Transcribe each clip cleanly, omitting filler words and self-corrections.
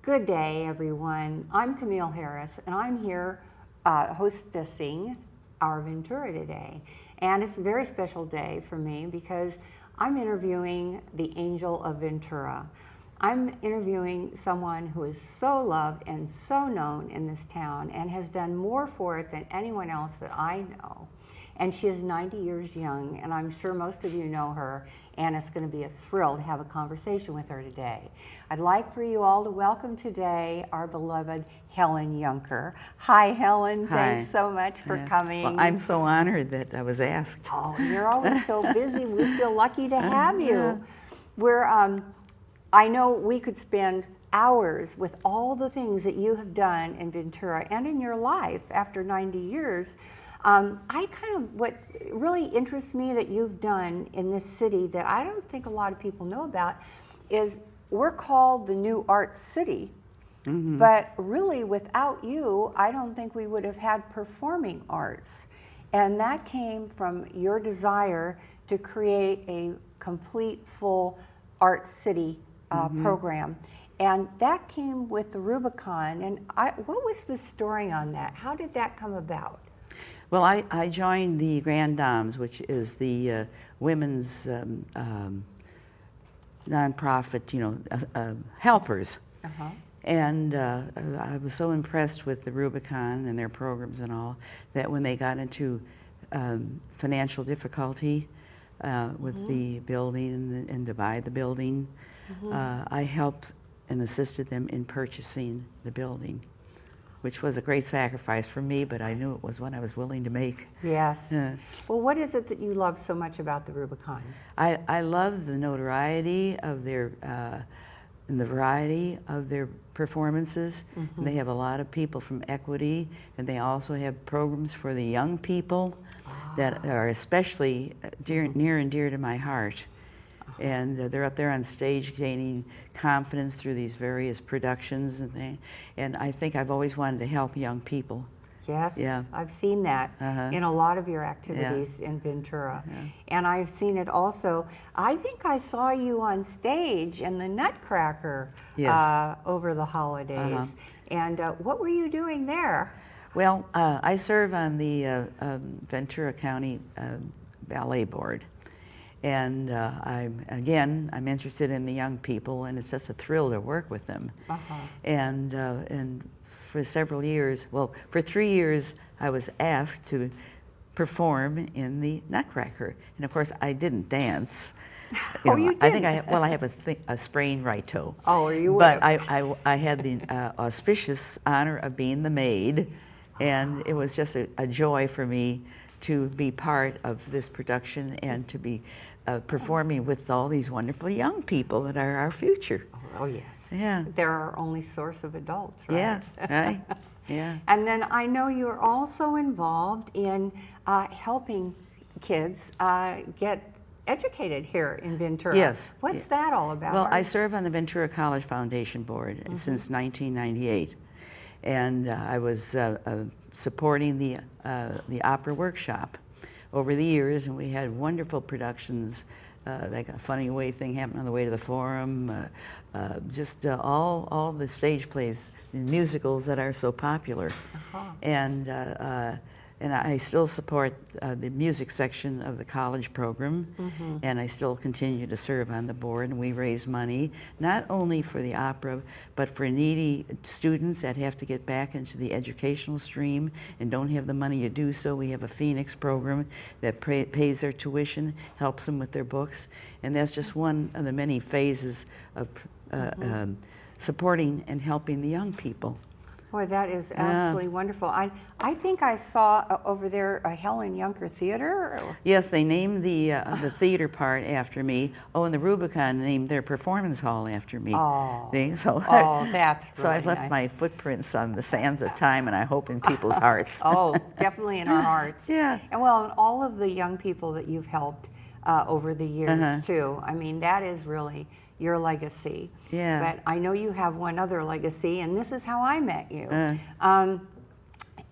Good day, everyone. I'm Camille Harris, and I'm here hostessing Our Ventura today. And it's a very special day for me because I'm interviewing the angel of Ventura. I'm interviewing someone who is so loved and so known in this town and has done more for it than anyone else that I know. And she is 90 years young, and I'm sure most of you know her, and it's going to be a thrill to have a conversation with her today. I'd like for you all to welcome today our beloved Helen Yunker. Hi, Helen. Hi. Thanks so much for coming. Well, I'm so honored that I was asked. Oh, you're always so busy. We feel lucky to have you. I know we could spend hours with all the things that you have done in Ventura and in your life after 90 years. What really interests me that you've done in this city that I don't think a lot of people know about is we're called the New Art City, but really without you, I don't think we would have had performing arts. And that came from your desire to create a complete, full art city program. And that came with the Rubicon. And what was the story on that? How did that come about? Well, I joined the Grand Dames, which is the women's nonprofit, helpers. And I was so impressed with the Rubicon and their programs and all that when they got into financial difficulty with the building and to buy the building, I helped and assisted them in purchasing the building, which was a great sacrifice for me, but I knew it was one I was willing to make. Yes. Well, what is it that you love so much about the Rubicon? I love the notoriety of their, and the variety of their performances. And they have a lot of people from equity, and they also have programs for the young people that are especially near and dear to my heart. And they're up there on stage gaining confidence through these various productions and things. And I think I've always wanted to help young people. Yes, yeah. I've seen that in a lot of your activities in Ventura. And I've seen it also. I think I saw you on stage in the Nutcracker over the holidays. And what were you doing there? Well, I serve on the Ventura County Ballet Board. And I'm interested in the young people, and it's just a thrill to work with them. And for several years, well, for 3 years, I was asked to perform in the Nutcracker, and of course, I didn't dance. You didn't? I think I have a sprained right toe. Oh, you would. But I had the auspicious honor of being the maid, and it was just a joy for me to be part of this production and to be performing with all these wonderful young people that are our future. Oh, yes. Yeah. They're our only source of adults, right? Yeah, right. Yeah. And then I know you're also involved in helping kids get educated here in Ventura. Yes. What's that all about? Well, I serve on the Ventura College Foundation Board since 1998. And I was supporting the opera workshop over the years, and we had wonderful productions, like a Funny Way thing happened on the way to the Forum, just all the stage plays, the musicals that are so popular. And I still support the music section of the college program, and I still continue to serve on the board, and we raise money, not only for the opera, but for needy students that have to get back into the educational stream and don't have the money to do so. We have a Phoenix program that pays their tuition, helps them with their books, and that's just one of the many phases of supporting and helping the young people. Boy, that is absolutely wonderful. I think I saw over there a Helen Yunker Theater. Yes, they named the theater part after me. Oh, and the Rubicon named their performance hall after me. Oh, that's really so I've left nice. my footprints on the sands of time, and I hope in people's hearts. Oh, definitely in our hearts. Yeah. And well, and all of the young people that you've helped over the years too. I mean, that is really your legacy. Yeah. But I know you have one other legacy, and this is how I met you.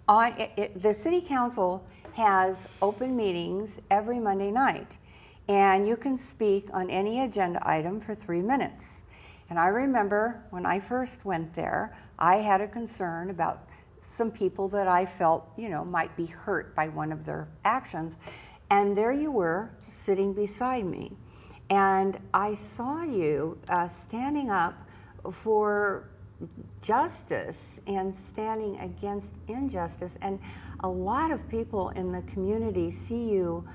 The City Council has open meetings every Monday night, and you can speak on any agenda item for 3 minutes. And I remember when I first went there, I had a concern about some people that I felt, you know, might be hurt by one of their actions. And there you were, sitting beside me. And I saw you standing up for justice and standing against injustice. And a lot of people in the community see you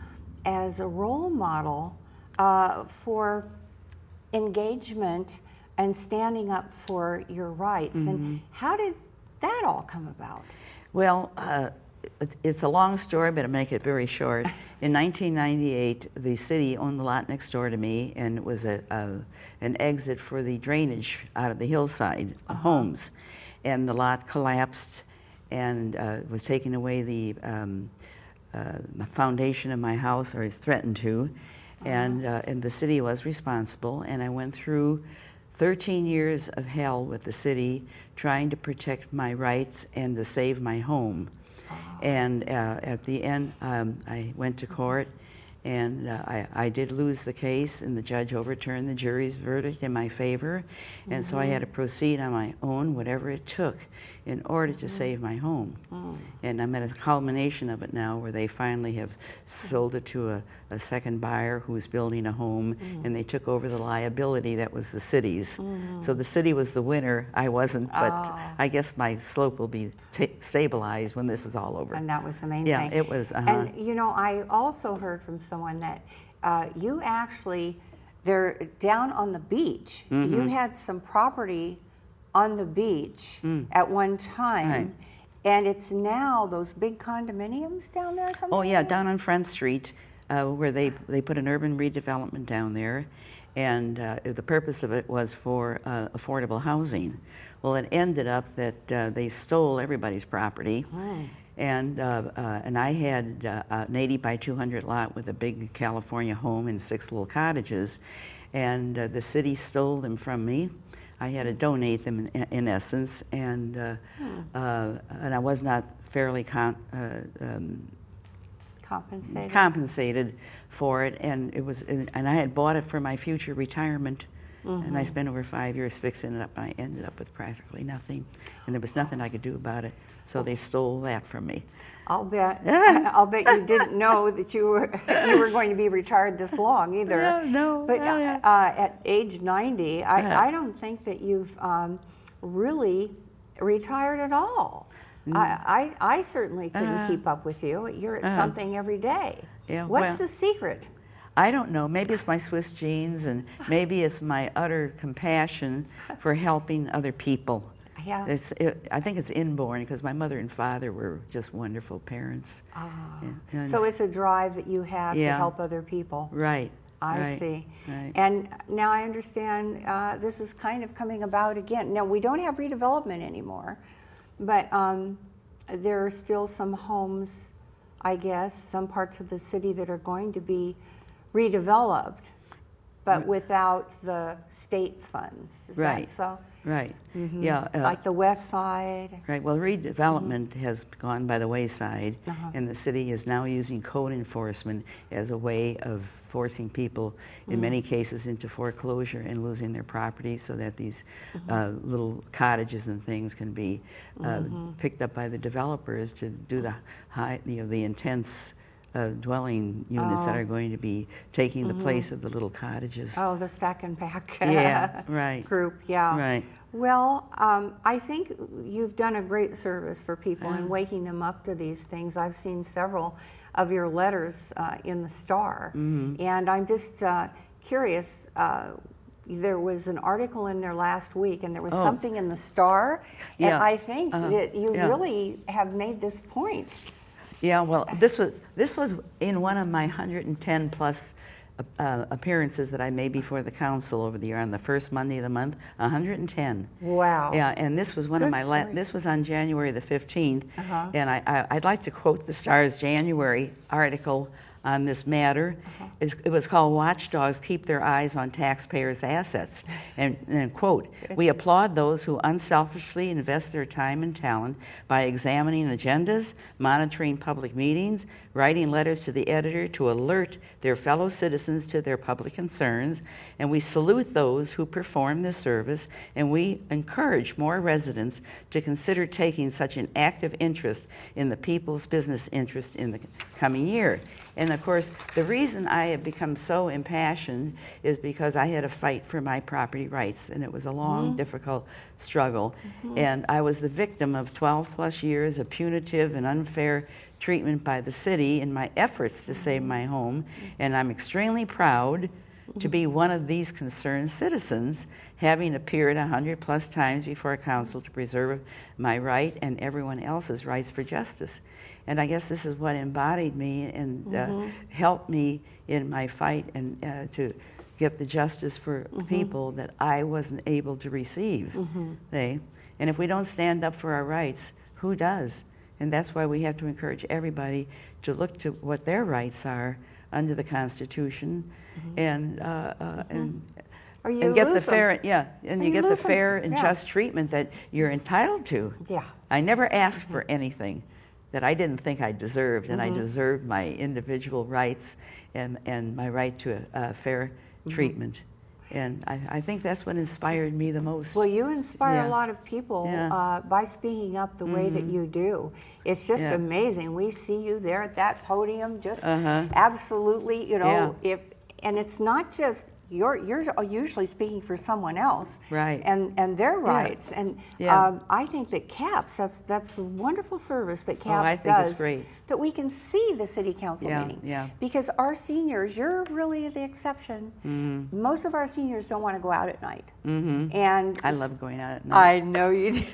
as a role model for engagement and standing up for your rights. And how did that all come about? Well, it's a long story, but I'll make it very short. In 1998, the city owned the lot next door to me, and it was an exit for the drainage out of the hillside homes. And the lot collapsed and was taking away the foundation of my house, or threatened to. And the city was responsible, and I went through 13 years of hell with the city trying to protect my rights and to save my home. And at the end, I went to court, and I did lose the case, and the judge overturned the jury's verdict in my favor. And so I had to proceed on my own, whatever it took, in order to save my home. And I'm at a culmination of it now, where they finally have sold it to a second buyer who's building a home, and they took over the liability that was the city's. So the city was the winner, I wasn't, but I guess my slope will be stabilized when this is all over. And that was the main thing. Yeah, it was. And you know, I also heard from someone that you actually, they're down on the beach. You had some property on the beach at one time. Right. And it's now those big condominiums down there or something? Oh yeah, down on Front Street, where they put an urban redevelopment down there, and the purpose of it was for affordable housing. Well, it ended up that they stole everybody's property, and I had an 80 by 200 lot with a big California home and 6 little cottages, and the city stole them from me. I had to donate them in essence, and I was not fairly compensated for it, and it was, and I had bought it for my future retirement, and I spent over 5 years fixing it up, and I ended up with practically nothing, and there was nothing I could do about it. So they stole that from me. I'll bet you didn't know that you were going to be retired this long either. No. But at age 90, I don't think that you've really retired at all. I certainly couldn't keep up with you. You're at something every day. Yeah, What's the secret? I don't know. Maybe it's my Swiss genes, and maybe it's my utter compassion for helping other people. Yeah. I think it's inborn, because my mother and father were just wonderful parents. And So it's a drive that you have to help other people. Right. I see. Right. And now I understand this is kind of coming about again. Now, we don't have redevelopment anymore, but there are still some homes, I guess, some parts of the city that are going to be redeveloped, but without the state funds. Is that so? Right. Yeah. Like the west side. Right. Well, redevelopment has gone by the wayside, and the city is now using code enforcement as a way of forcing people, in many cases, into foreclosure and losing their property, so that these little cottages and things can be picked up by the developers to do the intense dwelling units that are going to be taking the place of the little cottages. Oh, the stack and pack group, Right. Well, I think you've done a great service for people in waking them up to these things. I've seen several of your letters in the Star, and I'm just curious. There was an article in there last week, and there was something in the Star, and I think that you really have made this point. Yeah, well, this was in one of my 110 plus appearances that I made before the council over the year, on the first Monday of the month. 110. Wow. Yeah, and this was one of my this was on January the 15th, and I'd like to quote the Star's January article on this matter. It was called Watchdogs Keep Their Eyes on Taxpayers' Assets. And quote, "We applaud those who unselfishly invest their time and talent by examining agendas, monitoring public meetings, writing letters to the editor to alert their fellow citizens to their public concerns, and we salute those who perform this service, and we encourage more residents to consider taking such an active interest in the people's business interest in the coming year." And of course, the reason I have become so impassioned is because I had to fight for my property rights, and it was a long, difficult struggle. And I was the victim of 12 plus years of punitive and unfair treatment by the city in my efforts to save my home. And I'm extremely proud to be one of these concerned citizens, having appeared 100 plus times before council to preserve my right and everyone else's rights for justice. And I guess this is what embodied me and helped me in my fight and to get the justice for people that I wasn't able to receive. And if we don't stand up for our rights, who does? And that's why we have to encourage everybody to look to what their rights are under the Constitution, and get the fair, and you get the fair and just treatment that you're entitled to. I never asked for anything that I didn't think I deserved, and I deserved my individual rights and my right to a fair treatment. And I think that's what inspired me the most. Well, you inspire a lot of people by speaking up the way that you do. It's just amazing. We see you there at that podium, just absolutely, you know, and it's not just, you're usually speaking for someone else, and their rights. And I think that CAPS, that's a wonderful service that CAPS does. Great. That we can see the city council meeting. Because our seniors, you're really the exception. Most of our seniors don't want to go out at night. And I love going out at night. I know you do.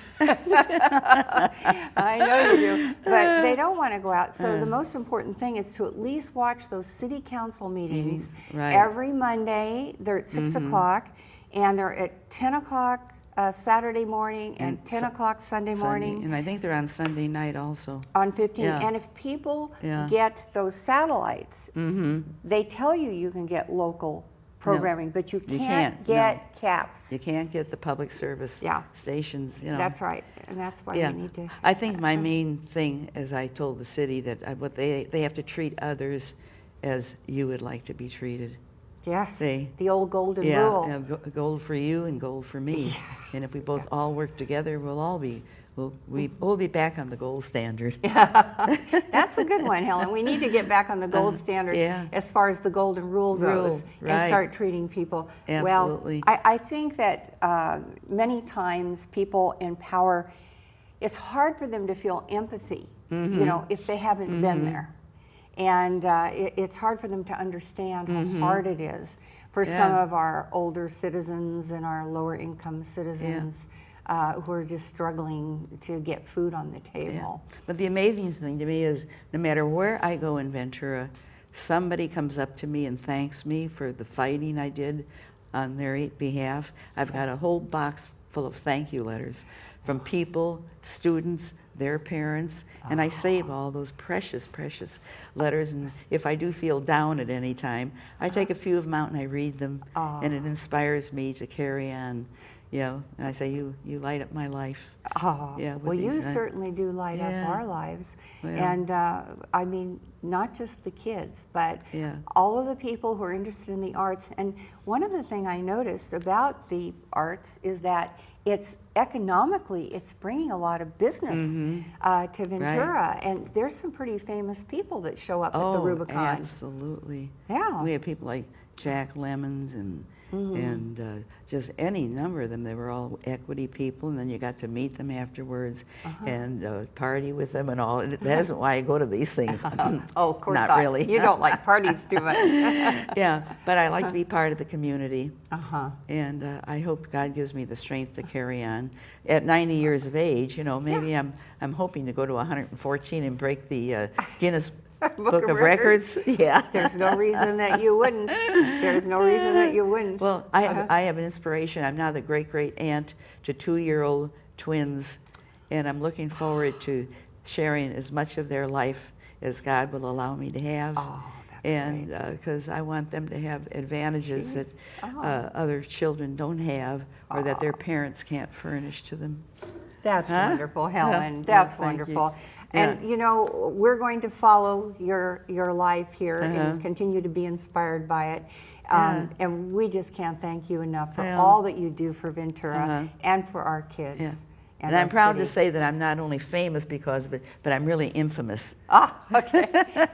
I know you do. But they don't want to go out. So the most important thing is to at least watch those city council meetings every Monday. They're at 6 o'clock, and they're at 10 o'clock Saturday morning and 10 o'clock Sunday morning. And I think they're on Sunday night also. On 15. And if people get those satellites, they tell you you can get local programming, but you can't get CAPS. You can't get the public service stations. You know. That's right, and that's why we need to. I think my main thing, as I told the city, that what they have to treat others as you would like to be treated. Yes, the old golden rule. Gold for you and gold for me. And if we both all work together, we'll be back on the gold standard. That's a good one, Helen. We need to get back on the gold standard as far as the golden rule goes, and start treating people Absolutely. well. I think that many times people in power, it's hard for them to feel empathy, you know, if they haven't been there. And it's hard for them to understand how hard it is for some of our older citizens and our lower income citizens who are just struggling to get food on the table. But the amazing thing to me is no matter where I go in Ventura, somebody comes up to me and thanks me for the fighting I did on their behalf. I've got a whole box full of thank you letters from people, students, their parents, and I save all those precious, precious letters. And if I do feel down at any time, I take a few of them out and I read them, and it inspires me to carry on. You know, and I say, you light up my life. Well, you certainly do light up our lives. And I mean, not just the kids, but all of the people who are interested in the arts. And one of the things I noticed about the arts is that it's economically, it's bringing a lot of business to Ventura. And there's some pretty famous people that show up at the Rubicon. Absolutely. Yeah. We have people like Jack Lemmons and just any number of them. They were all equity people, and then you got to meet them afterwards and party with them and all. That isn't why I go to these things. Oh, of course not really. You don't like parties too much. But I like to be part of the community, and I hope God gives me the strength to carry on. At 90 years of age, you know, maybe I'm hoping to go to 114 and break the Guinness Book of Records. There's no reason that you wouldn't. There's no reason that you wouldn't. Well, I have an inspiration. I'm now the great aunt to 2-year-old twins, and I'm looking forward to sharing as much of their life as God will allow me to have. and because I want them to have advantages that other children don't have, or that their parents can't furnish to them. That's wonderful, Helen. That's wonderful. And you know, we're going to follow your life here and continue to be inspired by it. And we just can't thank you enough for all that you do for Ventura and for our kids. And I'm proud to say that I'm not only famous because of it, but I'm really infamous. Ah, okay.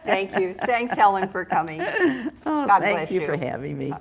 Thank you. Thanks, Helen, for coming. God bless you. Thank you for having me.